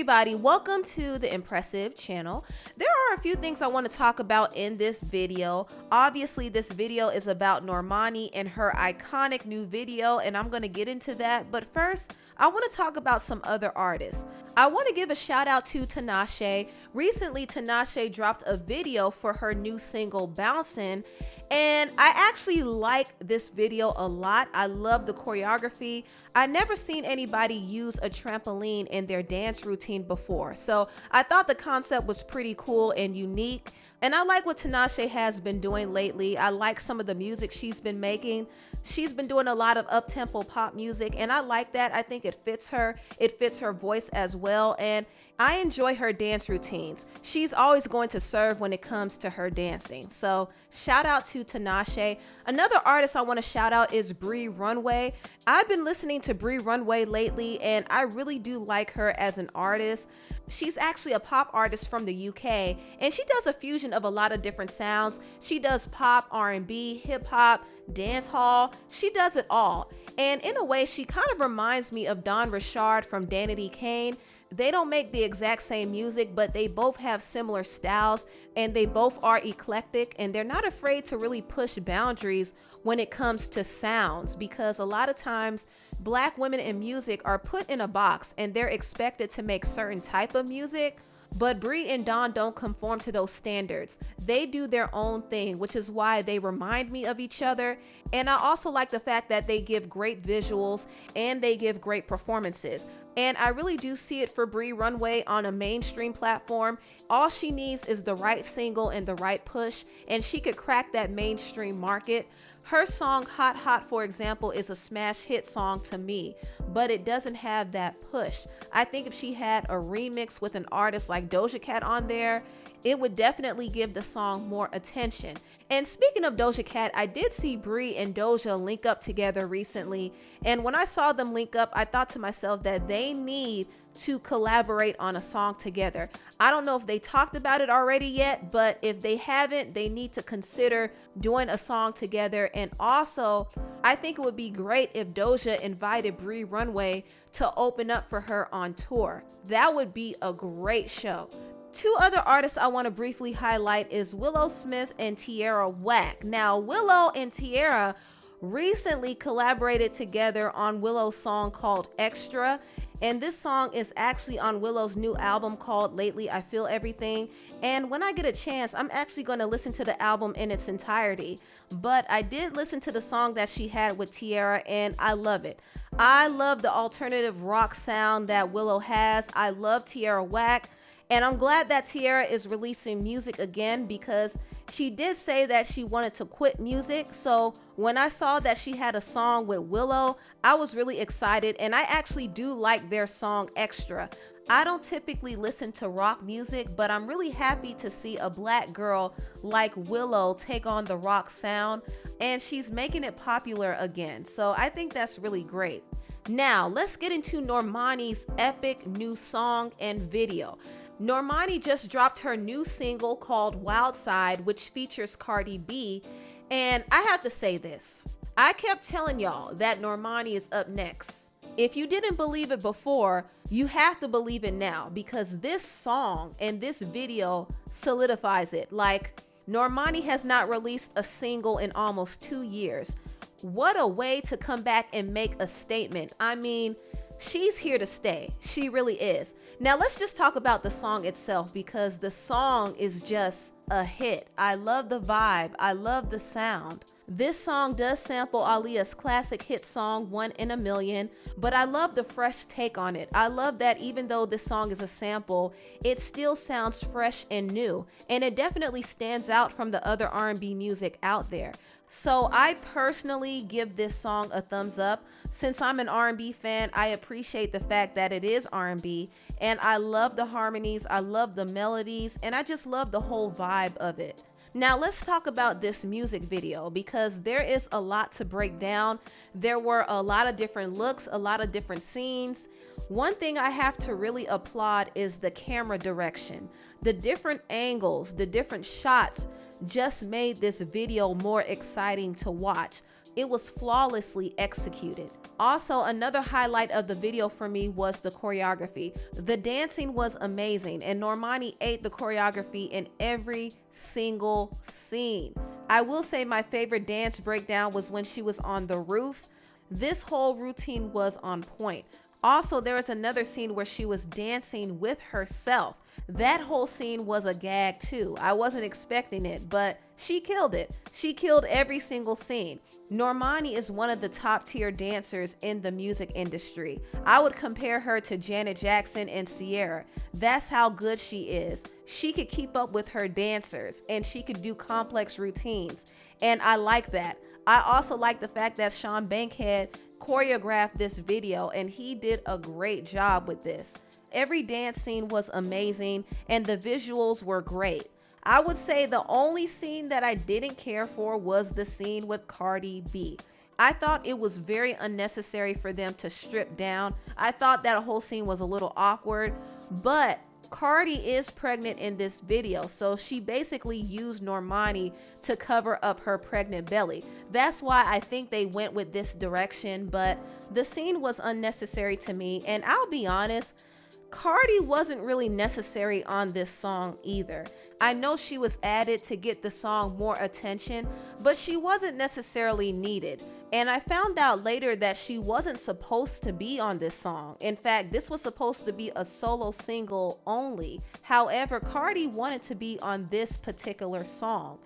everybody, welcome to the Empressive channel. There are a few things I want to talk about in this video. Obviously, this video is about Normani and her iconic new video, and I'm going to get into that. But first, I want to talk about some other artists. I want to give a shout out to Tinashe. Recently, Tinashe dropped a video for her new single, Bouncin', and I actually like this video a lot. I love the choreography. I never seen anybody use a trampoline in their dance routine before, so I thought the concept was pretty cool and unique. And I like what Tinashe has been doing lately. I like some of the music she's been making. She's been doing a lot of up-tempo pop music, and I like that. I think it fits her. It fits her voice as well, and I enjoy her dance routines. She's always going to serve when it comes to her dancing. So shout out to Tinashe. Another artist I want to shout out is Bree Runway. I've been listening to Bree Runway lately, and I really do like her as an artist. She's actually a pop artist from the UK, and she does a fusion of a lot of different sounds. She does pop, R&B, hip hop, dance hall. She does it all. And in a way, she kind of reminds me of Dawn Richard from Danity Kane. They don't make the exact same music, but they both have similar styles, and they both are eclectic, and they're not afraid to really push boundaries when it comes to sounds, because a lot of times Black women in music are put in a box and they're expected to make certain type of music. But Bree and Dawn don't conform to those standards. They do their own thing, which is why they remind me of each other. And I also like the fact that they give great visuals and they give great performances. And I really do see it for Bree Runway on a mainstream platform. All she needs is the right single and the right push, and she could crack that mainstream market. Her song Hot Hot, for example, is a smash hit song to me, but it doesn't have that push. I think if she had a remix with an artist like Doja Cat on there, it would definitely give the song more attention. And speaking of Doja Cat, I did see Bree and Doja link up together recently. And when I saw them link up, I thought to myself that they need to collaborate on a song together. I don't know if they talked about it already yet, but if they haven't, they need to consider doing a song together. And also, I think it would be great if Doja invited Bree Runway to open up for her on tour. That would be a great show. Two other artists I want to briefly highlight is Willow Smith and Tierra Whack. Now, Willow and Tierra recently collaborated together on Willow's song called Extra, and this song is actually on Willow's new album called Lately I Feel Everything. And when I get a chance, I'm actually going to listen to the album in its entirety. But I did listen to the song that she had with Tierra, and I love it. I love the alternative rock sound that Willow has. I love Tierra Whack. And I'm glad that Tierra is releasing music again, because she did say that she wanted to quit music. So when I saw that she had a song with Willow, I was really excited, and I actually do like their song Extra. I don't typically listen to rock music, but I'm really happy to see a Black girl like Willow take on the rock sound, and she's making it popular again. So I think that's really great. Now, let's get into Normani's epic new song and video. Normani just dropped her new single called Wild Side, which features Cardi B. And I have to say this. I kept telling y'all that Normani is up next. If you didn't believe it before, you have to believe it now, because this song and this video solidifies it. Like, Normani has not released a single in almost 2 years. What a way to come back and make a statement. I mean, she's here to stay. She really is. Now let's just talk about the song itself, because the song is just a hit. I love the vibe. I love the sound. This song does sample Aaliyah's classic hit song, One in a Million, but I love the fresh take on it. I love that even though this song is a sample, it still sounds fresh and new, and it definitely stands out from the other R&B music out there. So I personally give this song a thumbs up. Since I'm an R&B fan, I appreciate the fact that it is R&B, and I love the harmonies, I love the melodies, and I just love the whole vibe of it. Now let's talk about this music video, because there is a lot to break down. There were a lot of different looks, a lot of different scenes. One thing I have to really applaud is the camera direction. The different angles, the different shots just made this video more exciting to watch. It was flawlessly executed. Also, another highlight of the video for me was the choreography. The dancing was amazing, and Normani ate the choreography in every single scene. I will say my favorite dance breakdown was when she was on the roof. This whole routine was on point. Also, there was another scene where she was dancing with herself. That whole scene was a gag too. I wasn't expecting it, but she killed it. She killed every single scene. Normani is one of the top tier dancers in the music industry. I would compare her to Janet Jackson and Ciara. That's how good she is. She could keep up with her dancers and she could do complex routines. And I like that. I also like the fact that Sean Bankhead choreographed this video and he did a great job with this. Every dance scene was amazing and the visuals were great. I would say the only scene that I didn't care for was the scene with Cardi B. I thought it was very unnecessary for them to strip down. I thought that whole scene was a little awkward, but Cardi is pregnant in this video, so she basically used Normani to cover up her pregnant belly. That's why I think they went with this direction, but the scene was unnecessary to me, and I'll be honest, Cardi wasn't really necessary on this song either. I know she was added to get the song more attention, but she wasn't necessarily needed. And I found out later that she wasn't supposed to be on this song. In fact, this was supposed to be a solo single only. However, Cardi wanted to be on this particular song.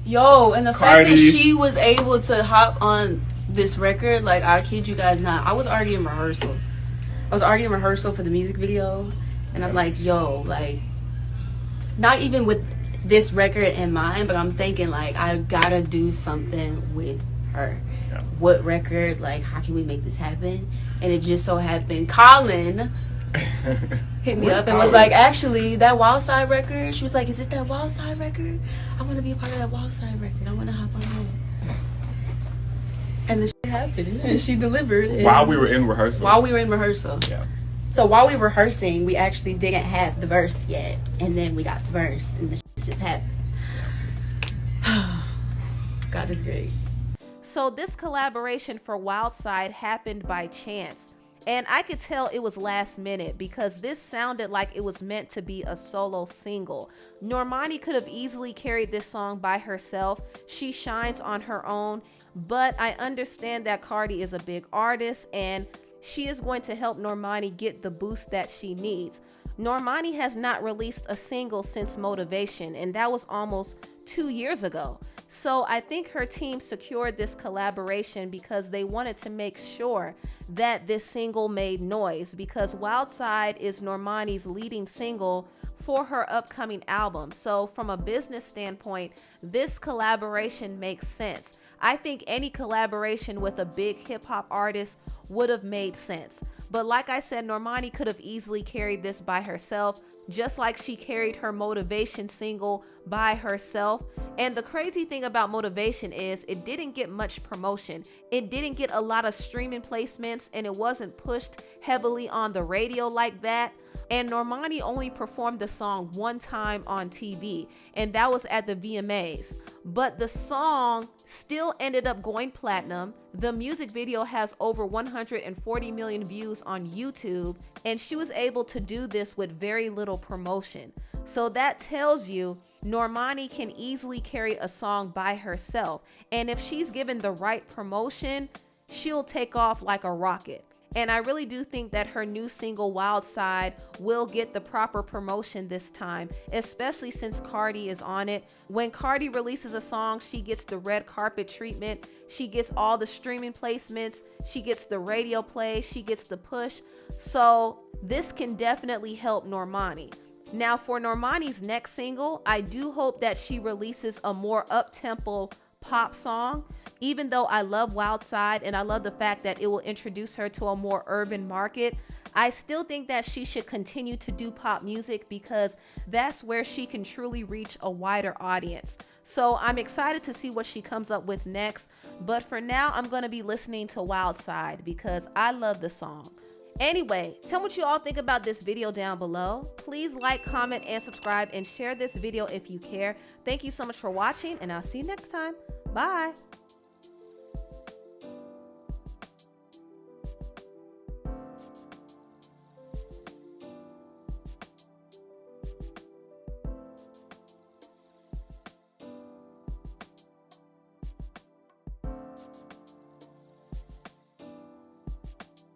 Yo, and the fact that she was able to hop on this record, like, I kid you guys not, I was already in rehearsal. For the music video, and I'm like, yo, like, not even with this record in mind, but I'm thinking, like, I gotta do something with her. Yeah. What record? Like, how can we make this happen? And it just so happened Colin hit me up and was like, actually, that Wild Side record. She was like, is it that Wild Side record? I want to be a part of that Wild Side record. I want to hop on that. And the shit happened, and she delivered. While we were in rehearsal. Yeah. So while we were rehearsing, we actually didn't have the verse yet, and then we got the verse, and the shit just happened. God is great. So this collaboration for Wild Side happened by chance. And I could tell it was last minute because this sounded like it was meant to be a solo single. Normani could have easily carried this song by herself. She shines on her own, but I understand that Cardi is a big artist and she is going to help Normani get the boost that she needs. Normani has not released a single since Motivation, and that was almost 2 years ago. So I think her team secured this collaboration because they wanted to make sure that this single made noise, because Wild Side is Normani's leading single for her upcoming album. So from a business standpoint, this collaboration makes sense. I think any collaboration with a big hip hop artist would have made sense. But like I said, Normani could have easily carried this by herself, just like she carried her Motivation single by herself. And the crazy thing about Motivation is it didn't get much promotion. It didn't get a lot of streaming placements, and it wasn't pushed heavily on the radio like that. And Normani only performed the song one time on TV, and that was at the VMAs. But the song still ended up going platinum. The music video has over 140 million views on YouTube, and she was able to do this with very little promotion. So that tells you Normani can easily carry a song by herself. And if she's given the right promotion, she'll take off like a rocket. And I really do think that her new single Wild Side will get the proper promotion this time, especially since Cardi is on it. When Cardi releases a song, she gets the red carpet treatment. She gets all the streaming placements. She gets the radio play. She gets the push. So this can definitely help Normani. Now for Normani's next single, I do hope that she releases a more up-tempo pop song. Even though I love Wild Side and I love the fact that it will introduce her to a more urban market, I still think that she should continue to do pop music because that's where she can truly reach a wider audience. So I'm excited to see what she comes up with next. But for now, I'm going to be listening to Wild Side because I love the song. Anyway, tell me what you all think about this video down below. Please like, comment, and subscribe, and share this video if you care. Thank you so much for watching, and I'll see you next time. Bye.